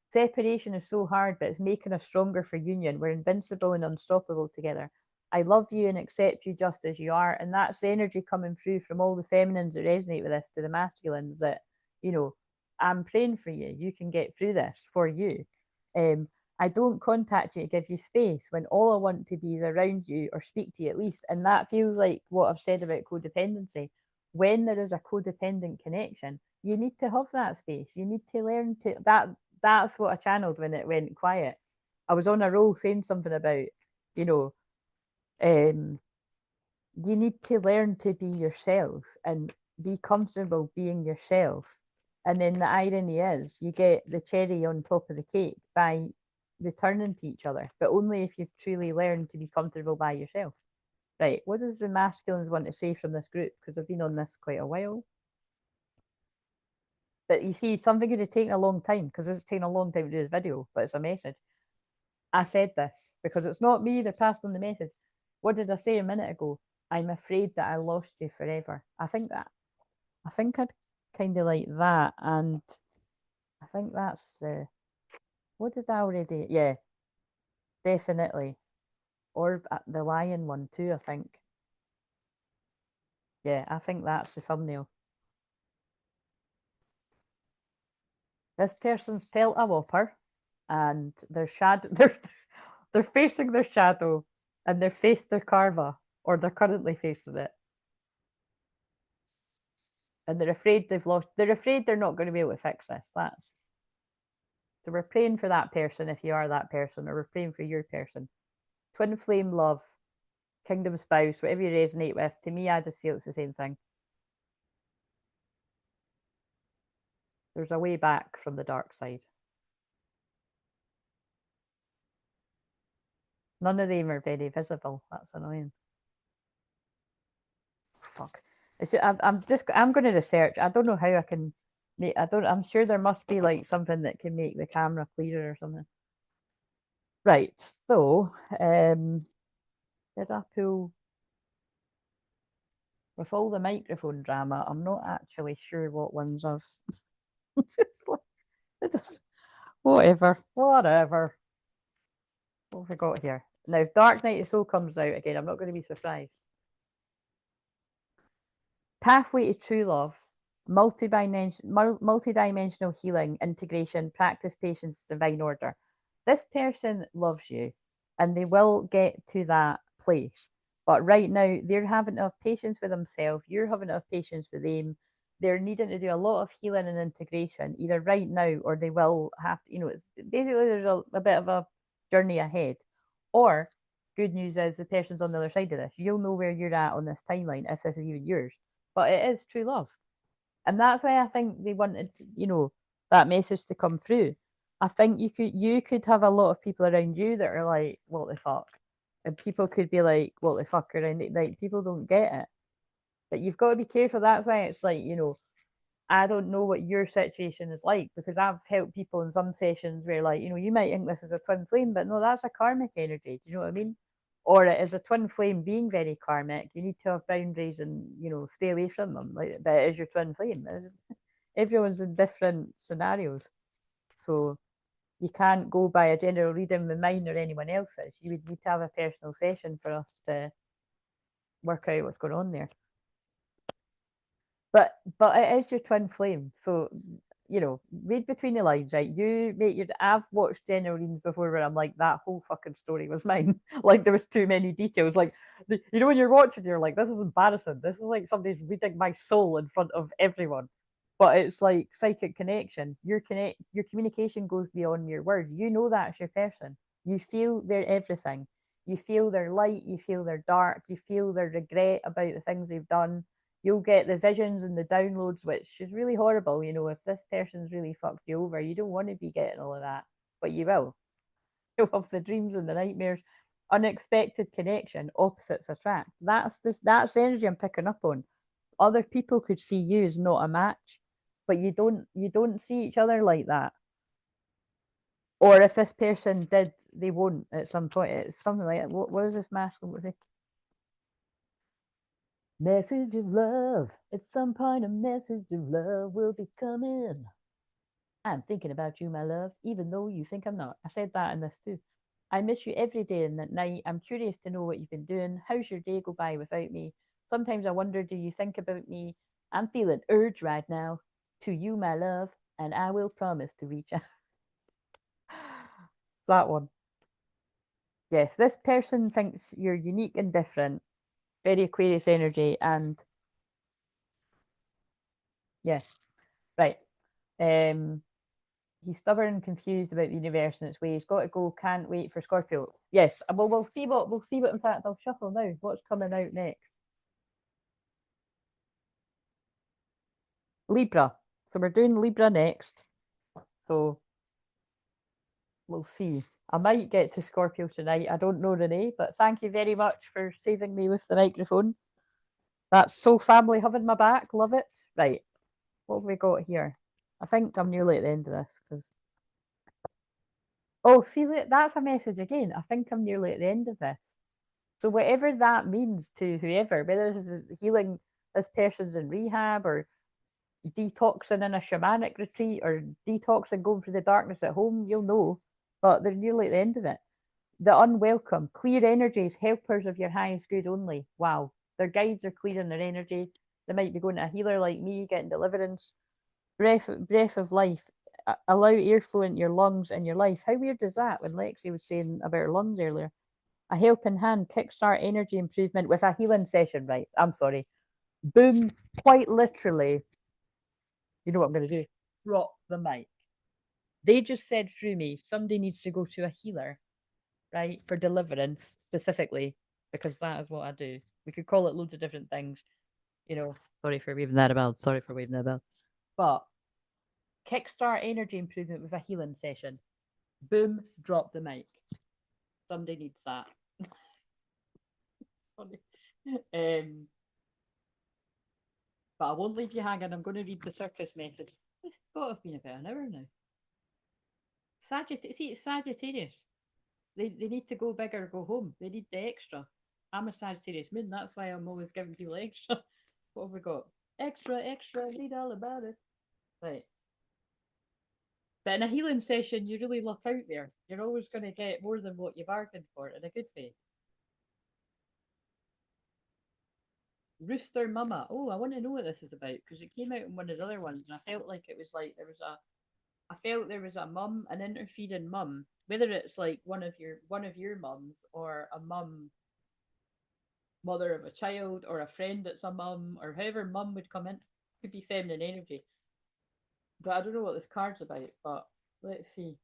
Speaker 1: Separation is so hard, but it's making us stronger for union. We're invincible and unstoppable together. I love you and accept you just as you are. And that's the energy coming through from all the feminines that resonate with this to the masculines, that, I'm praying for you. You can get through this for you. I don't contact you to give you space when all I want to be is around you or speak to you at least. And that feels like what I've said about codependency. When there is a codependent connection, you need to have that space. You need to learn to that's what I channeled when it went quiet. I was on a roll saying something about, you need to learn to be yourselves and be comfortable being yourself. And then the irony is, you get the cherry on top of the cake by returning to each other, but only if you've truly learned to be comfortable by yourself. Right, what does the masculines want to say from this group? Because I've been on this quite a while. But you see, something could have taken a long time because it's taken a long time to do this video, but it's a message. I said this because it's not me that passed on the message. What did I say a minute ago? I'm afraid that I lost you forever. I think I'd kind of like that, and I think that's what did I already? Yeah, definitely. Or the lion one too, I think. Yeah, I think that's the thumbnail. This person's felt a whopper, and their shadow, they're facing their shadow, and they're faced their karma, or they're currently facing it, and they're afraid they've lost. They're afraid they're not going to be able to fix this. That's so we're praying for that person if you are that person, or we're praying for your person. Twin flame love, kingdom spouse, whatever you resonate with. To me, I just feel it's the same thing. There's a way back from the dark side. None of them are very visible. That's annoying. Fuck. I'm going to research. I don't know how I can make. I'm sure there must be like something that can make the camera clearer or something. Right. So, did I pull with all the microphone drama? I'm not actually sure what ones I've. Just whatever. What have we got here? Now, if Dark Night of Soul comes out again, I'm not going to be surprised. Pathway to True Love, multi-dimensional healing, integration, practice, patience, divine order. This person loves you and they will get to that place. But right now, they're having to have patience with themselves. You're having to have patience with them. They're needing to do a lot of healing and integration, either right now or they will have to, it's basically there's a bit of a journey ahead. Or good news is the person's on the other side of this. You'll know where you're at on this timeline if this is even yours. But it is true love. And that's why I think they wanted, that message to come through. I think you could have a lot of people around you that are like, what the fuck? And people could be like, what the fuck around it? Like people don't get it. But you've got to be careful. That's why it's like, I don't know what your situation is like because I've helped people in some sessions where like, you might think this is a twin flame, but no, that's a karmic energy. Do you know what I mean? Or it is a twin flame being very karmic. You need to have boundaries and, stay away from them. Like that is your twin flame. Everyone's in different scenarios. So you can't go by a general reading with mine or anyone else's. You would need to have a personal session for us to work out what's going on there. But it is your twin flame. So, read between the lines, right? I've watched general readings before where I'm like, that whole fucking story was mine. Like there was too many details. Like when you're watching, you're like, this is embarrassing. This is like somebody's reading my soul in front of everyone. But it's like psychic connection. Your communication goes beyond your words. You know that's your person. You feel their everything. You feel their light, you feel their dark, you feel their regret about the things they've done. You'll get the visions and the downloads, which is really horrible. If this person's really fucked you over, you don't want to be getting all of that, but you will. You'll have the dreams and the nightmares. Unexpected connection, opposites attract. That's the energy I'm picking up on. Other people could see you as not a match, but you don't see each other like that. Or if this person did, they won't at some point. It's something like, what is this masculine? Message of love. At some point, a message of love will be coming. I'm thinking about you, my love, even though you think I'm not. I said that in this too. I miss you every day and at night. I'm curious to know what you've been doing. How's your day go by without me? Sometimes I wonder, do you think about me? I'm feeling urge right now. To you, my love, and I will promise to reach out. That one. Yes, this person thinks you're unique and different. Very Aquarius energy, and yeah, right. He's stubborn and confused about the universe and its ways. Got to go. Can't wait for Scorpio. Yes. Well, we'll see what. In fact, I'll shuffle now. What's coming out next? Libra. So we're doing Libra next. So we'll see. I might get to Scorpio tonight. I don't know, Renee, but thank you very much for saving me with the microphone. That's so family having my back. Love it. Right. What have we got here? I think I'm nearly at the end of this because. Oh, see, that's a message again. I think I'm nearly at the end of this. So whatever that means to whoever, whether this is healing this person's in rehab or detoxing in a shamanic retreat or detoxing going through the darkness at home, you'll know. But they're nearly at the end of it. The unwelcome, clear energies, helpers of your highest good only. Wow. Their guides are clearing their energy. They might be going to a healer like me, getting deliverance. Breath of life. Allow airflow into your lungs and your life. How weird is that when Lexi was saying about her lungs earlier? A helping hand, kickstart energy improvement with a healing session, right? I'm sorry. Boom, quite literally. You know what I'm going to do? Drop the mic. They just said through me, somebody needs to go to a healer, right? For deliverance specifically, because that is what I do. We could call it loads of different things. You know, sorry for waving that about. Sorry for waving that about. But kickstart energy improvement with a healing session. Boom, drop the mic. Somebody needs that. But I won't leave you hanging. I'm going to read the circus method. It's got to have been about an hour now. See, it's Sagittarius. They need to go big or go home. They need the extra. I'm a Sagittarius moon. That's why I'm always giving people extra. What have we got? Extra, extra. Read all about it. Right. But in a healing session, you really luck out there. You're always going to get more than what you bargained for in a good way. Rooster Mama. Oh, I want to know what this is about because it came out in one of the other ones, and I felt like it was like there was a. I felt there was a mum, an interfering mum, whether it's like one of your mums or a mum, mother of a child, or a friend that's a mum, or however mum would come in. Could be feminine energy, but I don't know what this card's about. But let's see.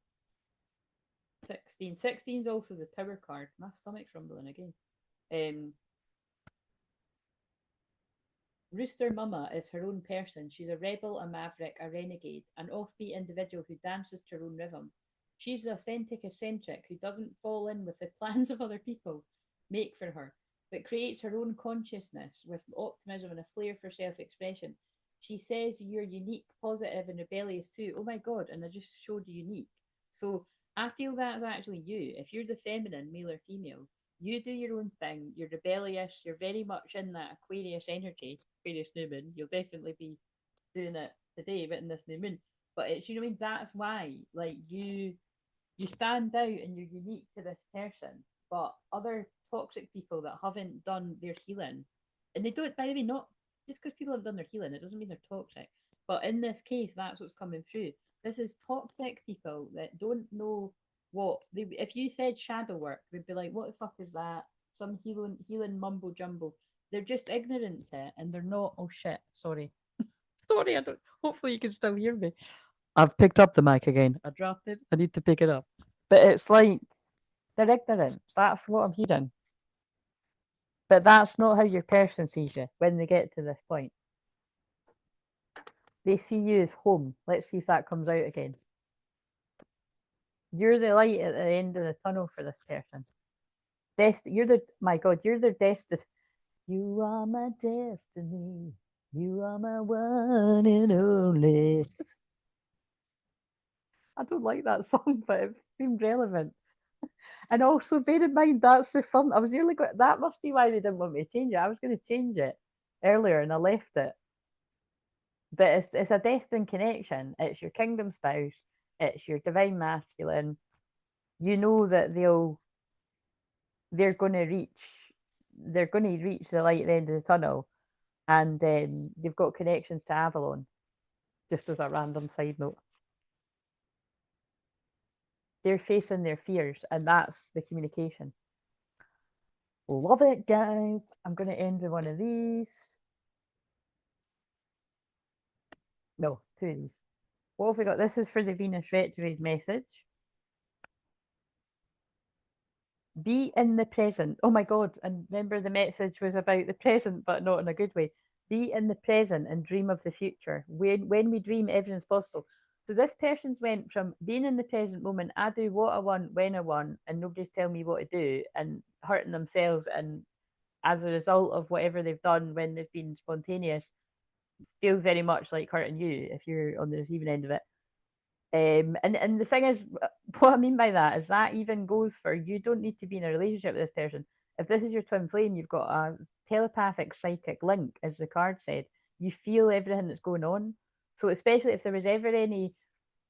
Speaker 1: 16. 16 is also the Tower card. My stomach's rumbling again. Um, Rooster Mama is her own person. She's a rebel, a maverick, a renegade, an offbeat individual who dances to her own rhythm. She's the authentic eccentric who doesn't fall in with the plans of other people make for her, but creates her own consciousness with optimism and a flair for self expression. She says you're unique, positive, and rebellious too. Oh my god, and I just showed you unique. So I feel that's actually you. If you're the feminine, male or female, you do your own thing. You're rebellious. You're very much in that Aquarius energy, Aquarius new moon. You'll definitely be doing it today, but in this new moon. But it's, you know what I mean. That's why, like, you stand out and you're unique to this person. But other toxic people that haven't done their healing, and they don't, by the way, not just because people have done their healing, it doesn't mean they're toxic. But in this case, that's what's coming through. This is toxic people that don't know what they. If you said shadow work, they'd be like, "What the fuck is that? Some healing mumbo jumbo." They're just ignorant to it, and they're not. Oh shit! Sorry, sorry. I don't. Hopefully, you can still hear me. I've picked up the mic again. I dropped it. I need to pick it up. But it's like they're ignorant. That's what I'm hearing. But that's not how your person sees you when they get to this point. They see you as home. Let's see if that comes out again. You're the light at the end of the tunnel for this person. You're the, my God, you're their destiny. You are my destiny. You are my one and only. I don't like that song, but it seemed relevant. And also, bear in mind, that's the fun. I was nearly going, that must be why they didn't want me to change it. I was going to change it earlier and I left it. But it's a destined connection. It's your kingdom spouse. It's your divine masculine. You know that they're going to reach the light at the end of the tunnel, and they've got connections to Avalon. Just as a random side note, they're facing their fears, and that's the communication. Love it, guys. I'm going to end with one of these. No, two of these. What have we got? This is for the Venus retrograde message. Be in the present. Oh my God. And remember, the message was about the present, but not in a good way. Be in the present and dream of the future. When we dream, everything's possible. So this person's went from being in the present moment, I do what I want, when I want, and nobody's telling me what to do, and hurting themselves. And as a result of whatever they've done when they've been spontaneous, feels very much like hurting you if you're on the receiving end of it. And the thing is, what I mean by that is that even goes for you don't need to be in a relationship with this person. If this is your twin flame, you've got a telepathic psychic link, as the card said. You feel everything that's going on. So especially if there was ever any,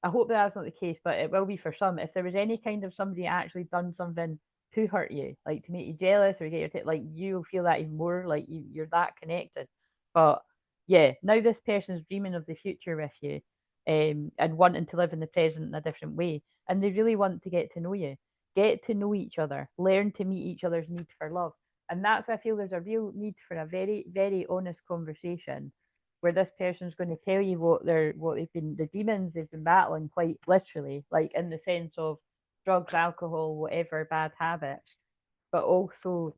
Speaker 1: I hope that that's not the case, but it will be for some. If there was any kind of somebody actually done something to hurt you, like to make you jealous or get your like you'll feel that even more, like you're that connected. But yeah, now this person's dreaming of the future with you, and wanting to live in the present in a different way, and they really want to get to know you, get to know each other, learn to meet each other's need for love, and that's why I feel there's a real need for a very, very honest conversation where this person's going to tell you what they've been the demons they've been battling, quite literally, like in the sense of drugs, alcohol, whatever bad habits, but also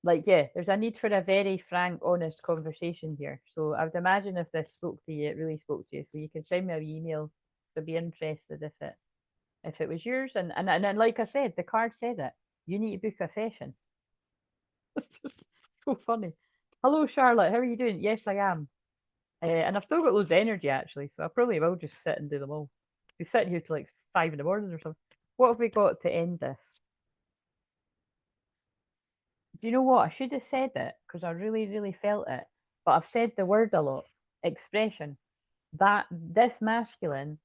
Speaker 1: like yeah, there's a need for a very frank, honest conversation here. So I would imagine if this spoke to you, it really spoke to you. So you can send me an email to be interested if it was yours. And like I said, the card said it. You need to book a session. It's just so funny. Hello, Charlotte. How are you doing? Yes, I am. And I've still got loads of energy actually, so I probably will just sit and do them all. Be sitting here till like 5 in the morning or something. What have we got to end this? Do you know what? I should have said it because I really, really felt it. But I've said the word a lot. Expression. That this masculine,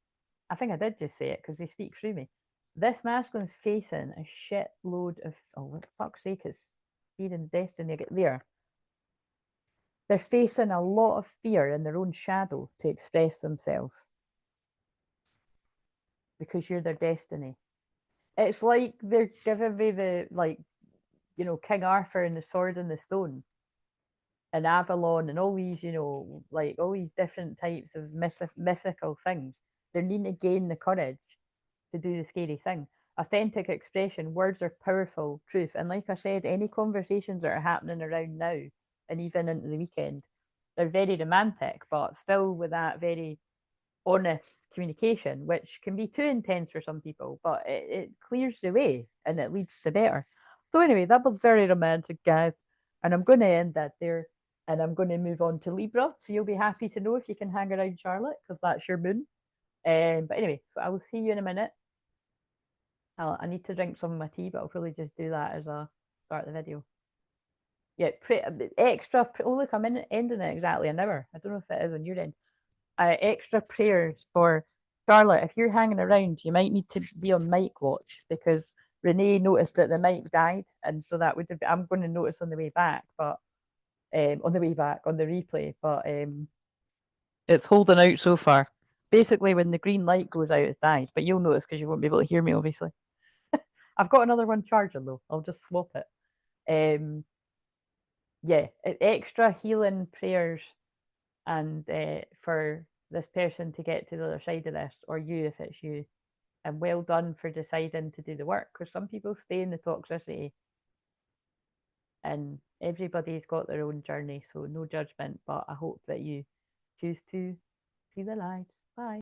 Speaker 1: I think I did just say it because they speak through me. This masculine's facing a shit load of, oh, for fuck's sake, it's fear and destiny. Get there. They're facing a lot of fear in their own shadow to express themselves because you're their destiny. It's like they're giving me the, like, King Arthur and the sword and the stone and Avalon and all these, like all these different types of mythical things. They're needing to gain the courage to do the scary thing. Authentic expression, words are powerful truth. And like I said, any conversations that are happening around now and even into the weekend, they're very romantic, but still with that very honest communication, which can be too intense for some people, but it clears the way and it leads to better. So, anyway, that was very romantic, guys. And I'm going to end that there and I'm going to move on to Libra. So, you'll be happy to know if you can hang around Charlotte because that's your moon. But anyway, so I will see you in a minute. I need to drink some of my tea, but I'll probably just do that as a start of the video. Yeah, extra. Oh, look, I'm ending it exactly an hour. I don't know if it is on your end. Extra prayers for Charlotte. If you're hanging around, you might need to be on mic watch because Renee noticed that the mic died, and so that would have I'm going to notice on the way back, but on the way back on the replay, but it's holding out so far. Basically, when the green light goes out, it dies, but you'll notice because you won't be able to hear me, obviously. I've got another one charging though. I'll just swap it. Yeah, extra healing prayers and for this person to get to the other side of this, or you if it's you. And well done for deciding to do the work because some people stay in the toxicity and everybody's got their own journey. So no judgment, but I hope that you choose to see the light. Bye.